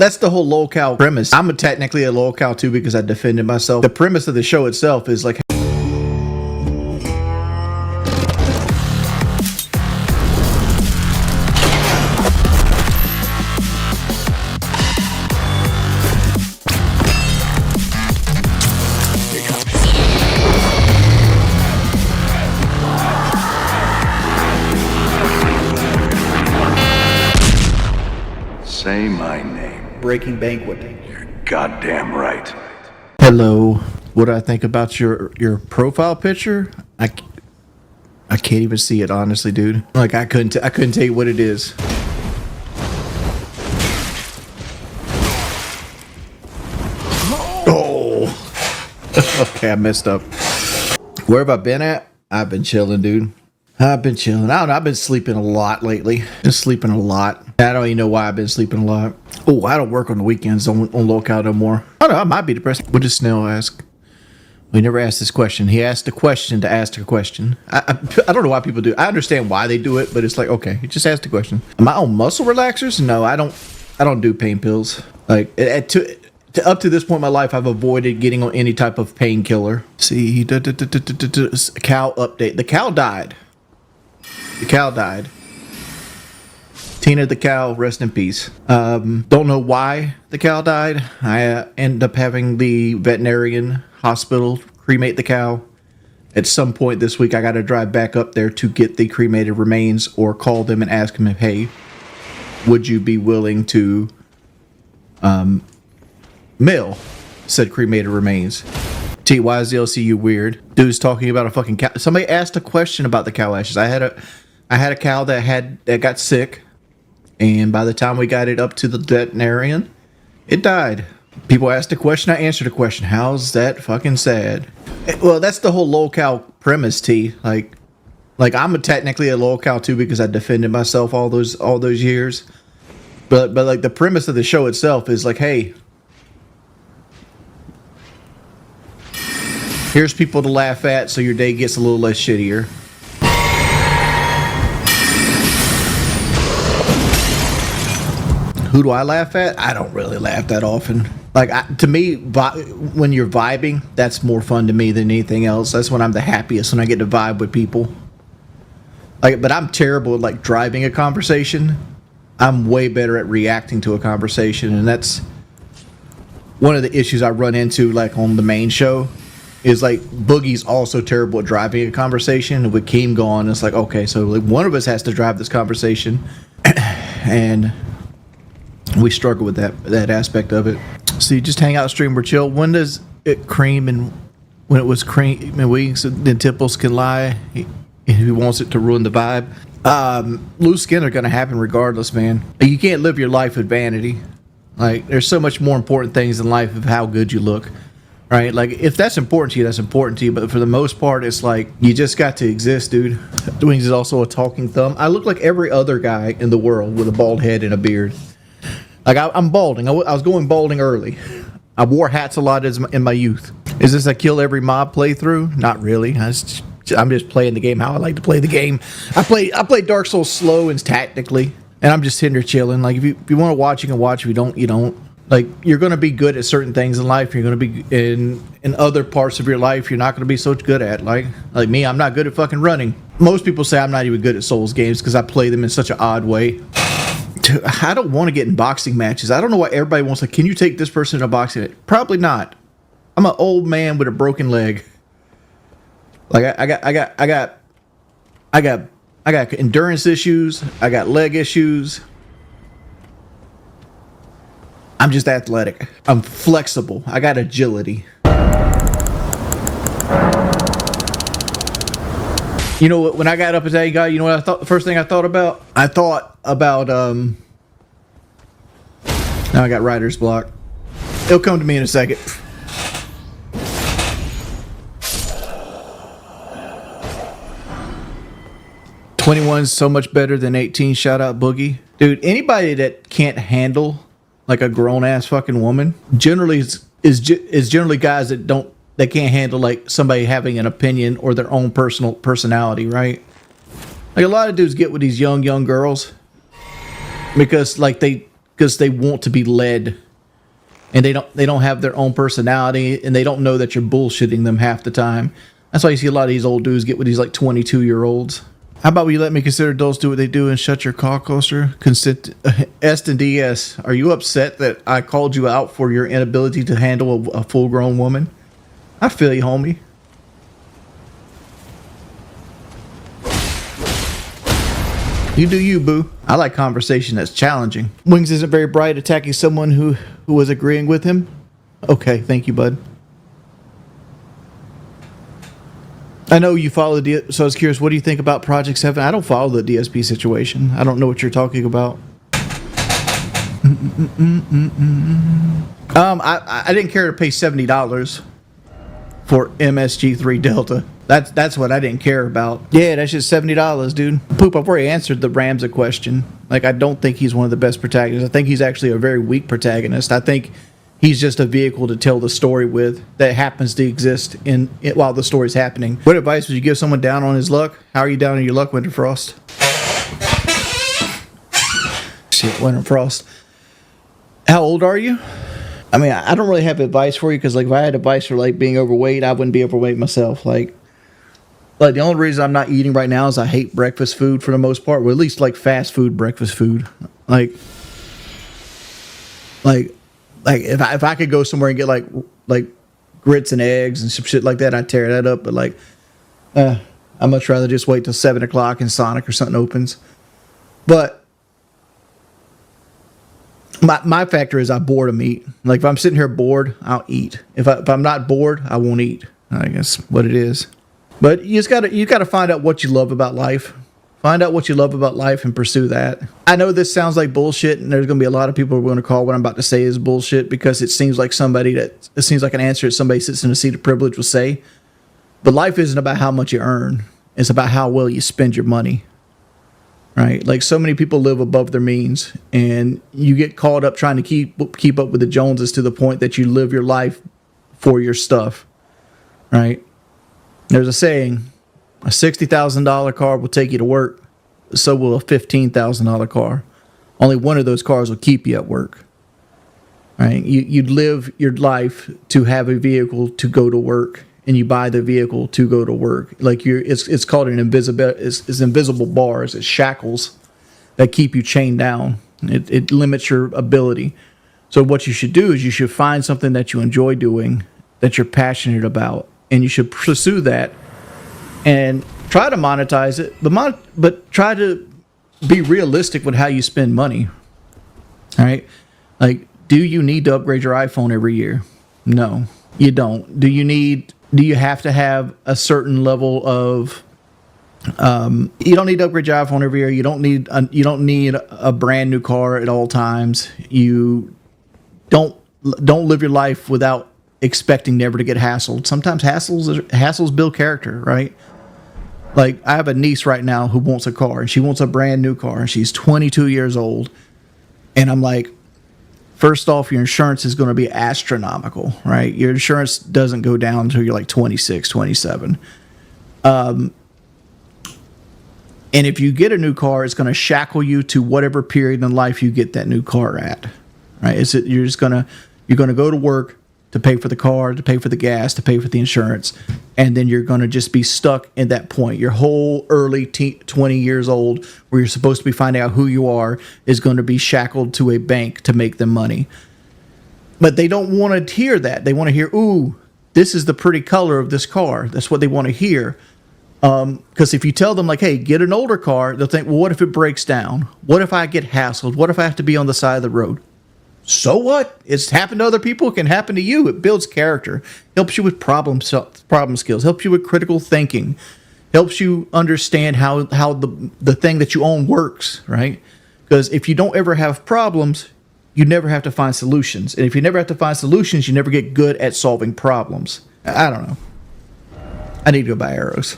That's the whole Lolcow premise. I'm technically a Lolcow too because I defended myself. The premise of the show itself is like, say my name. breaking banquet. You're goddamn right. Hello. What do I think about your profile picture? I can't even see it, honestly, dude. Like I couldn't tell you what it is. Oh. Okay, I messed up. Where have I been at? I've been chilling, dude. I've been chilling. I don't know. I've been sleeping a lot lately. Just sleeping a lot. I don't even know why I've been sleeping a lot. Oh, I don't work on the weekends on Lolcow no more. I don't know. I might be depressed. What does Snell ask? We never asked this question. He asked a question to ask a question. I don't know why people do it. I understand why they do it, but it's like, okay, just ask the question. Am I on muscle relaxers? No, I don't do pain pills. Like up to this point in my life, I've avoided getting on any type of painkiller. See, cow update. The cow died. The cow died. Tina the cow, rest in peace. Don't know why the cow died. I ended up having the veterinarian hospital cremate the cow. At some point this week, I got to drive back up there to get the cremated remains or call them and ask them, hey, would you be willing to mail said cremated remains? T, why is the LCU weird? Dude's talking about a fucking cow. Somebody asked a question about the cow ashes. I had a cow that got sick, and by the time we got it up to the veterinarian, it died. People asked a question, I answered a question. How's that fucking sad? Well, that's the whole Lolcow premise, T. Like I'm technically a Lolcow too because I defended myself all those years. But like the premise of the show itself is like, hey, here's people to laugh at so your day gets a little less shittier. Who do I laugh at? I don't really laugh that often. Like, to me, when you're vibing, that's more fun to me than anything else. That's when I'm the happiest, when I get to vibe with people. Like, but I'm terrible at, like, driving a conversation. I'm way better at reacting to a conversation, and that's one of the issues I run into, like, on the main show. Is like Boogie's also terrible at driving a conversation. And with Keem gone, it's like, okay, so like one of us has to drive this conversation, and we struggle with that aspect of it. So you just hang out, stream, or chill. When does it cream? And when it was cream and wings, then Tipples can lie. He wants it to ruin the vibe. Loose skin are gonna happen regardless, man. You can't live your life with vanity. Like there's so much more important things in life of how good you look. Right, like if that's important to you, that's important to you. But for the most part, it's like you just got to exist, dude. Wings is also a talking thumb. I look like every other guy in the world with a bald head and a beard. Like I'm balding. I was going balding early. I wore hats a lot in my youth. Is this a kill every mob playthrough? Not really. I'm just playing the game how I like to play the game. I play Dark Souls slow and tactically, and I'm just here chilling. Like if you want to watch, you can watch. If you don't, you don't. Like, you're going to be good at certain things in life. You're going to be in other parts of your life you're not going to be so good at. Like me, I'm not good at fucking running. Most people say I'm not even good at Souls games because I play them in such an odd way. I don't want to get in boxing matches. I don't know why everybody wants to. Can you take this person in a boxing match? Probably not. I'm an old man with a broken leg. Like I got endurance issues. I got leg issues. I'm just athletic. I'm flexible. I got agility. You know what? When I got up today, guy, you know what I thought? The first thing I thought about? I thought about now I got writer's block. It'll come to me in a second. "21's so much better than 18. Shout out Boogie. Dude, anybody that can't handle like a grown ass fucking woman generally is generally guys that can't handle like somebody having an opinion or their own personality, right? Like a lot of dudes get with these young girls because like they because they want to be led, and they don't have their own personality, and they don't know that you're bullshitting them half the time. That's why you see a lot of these old dudes get with these like 22-year-olds. How about you let me consider adults do what they do and shut your cock coaster? Consent. S and DS. Are you upset that I called you out for your inability to handle a full-grown woman? I feel you, homie. You do you, boo. I like conversation that's challenging. Wings isn't very bright attacking someone who was agreeing with him. Okay, thank you, bud. I know you follow so I was curious, what do you think about Project 7? I don't follow the DSP situation. I don't know what you're talking about. I didn't care to pay $70 for MSG3 Delta. That's what I didn't care about. Yeah, that's just $70, dude. Poop, I've already answered the Ramza question. Like, I don't think he's one of the best protagonists. I think he's actually a very weak protagonist. I think he's just a vehicle to tell the story with that happens to exist while the story's happening. What advice would you give someone down on his luck? How are you down on your luck, Winterfrost? Shit, Winterfrost. How old are you? I mean, I don't really have advice for you because, like, if I had advice for, like, being overweight, I wouldn't be overweight myself. Like the only reason I'm not eating right now is I hate breakfast food for the most part, or at least, like, fast food breakfast food. Like if I could go somewhere and get like grits and eggs and some shit like that, I'd tear that up. But like, I'd much rather just wait till 7 o'clock and Sonic or something opens. But my factor is I bored of meat. Like if I'm sitting here bored, I'll eat. If I'm not bored, I won't eat. I guess what it is. But you gotta find out what you love about life. Find out what you love about life and pursue that. I know this sounds like bullshit, and there's going to be a lot of people who are going to call what I'm about to say is bullshit because it seems like an answer that somebody sits in a seat of privilege will say. But life isn't about how much you earn. It's about how well you spend your money. Right? Like so many people live above their means, and you get caught up trying to keep up with the Joneses to the point that you live your life for your stuff. Right? There's a saying, a $60,000 car will take you to work, so will a $15,000 car. Only one of those cars will keep you at work. Right? You live your life to have a vehicle to go to work, and you buy the vehicle to go to work. Like it's called an invisible bars. It's shackles that keep you chained down. It limits your ability. So what you should do is you should find something that you enjoy doing, that you're passionate about, and you should pursue that. And try to monetize it, but try to be realistic with how you spend money. All right? Like, do you need to upgrade your iPhone every year? No, you don't. Do you have to have a certain level of you don't need to upgrade your iPhone every year. You don't need a brand new car at all times. You don't live your life without expecting never to get hassled. Sometimes hassles build character, right? Like, I have a niece right now who wants a car, and she wants a brand new car, and she's 22 years old. And I'm like, first off, your insurance is going to be astronomical, right? Your insurance doesn't go down until you're like 26, 27. And if you get a new car, it's going to shackle you to whatever period in life you get that new car at, right? You're going to go to work to pay for the car, to pay for the gas, to pay for the insurance, and then you're going to just be stuck in that point. Your whole early 20 years old, where you're supposed to be finding out who you are, is going to be shackled to a bank to make them money. But they don't want to hear that. They want to hear, ooh, this is the pretty color of this car. That's what they want to hear. Because if you tell them, like, hey, get an older car, they'll think, well, what if it breaks down? What if I get hassled? What if I have to be on the side of the road? So what? It's happened to other people. It can happen to you. It builds character. Helps you with problem skills. Helps you with critical thinking. Helps you understand how the thing that you own works, right? Because if you don't ever have problems, you never have to find solutions. And if you never have to find solutions, you never get good at solving problems. I don't know. I need to go buy arrows.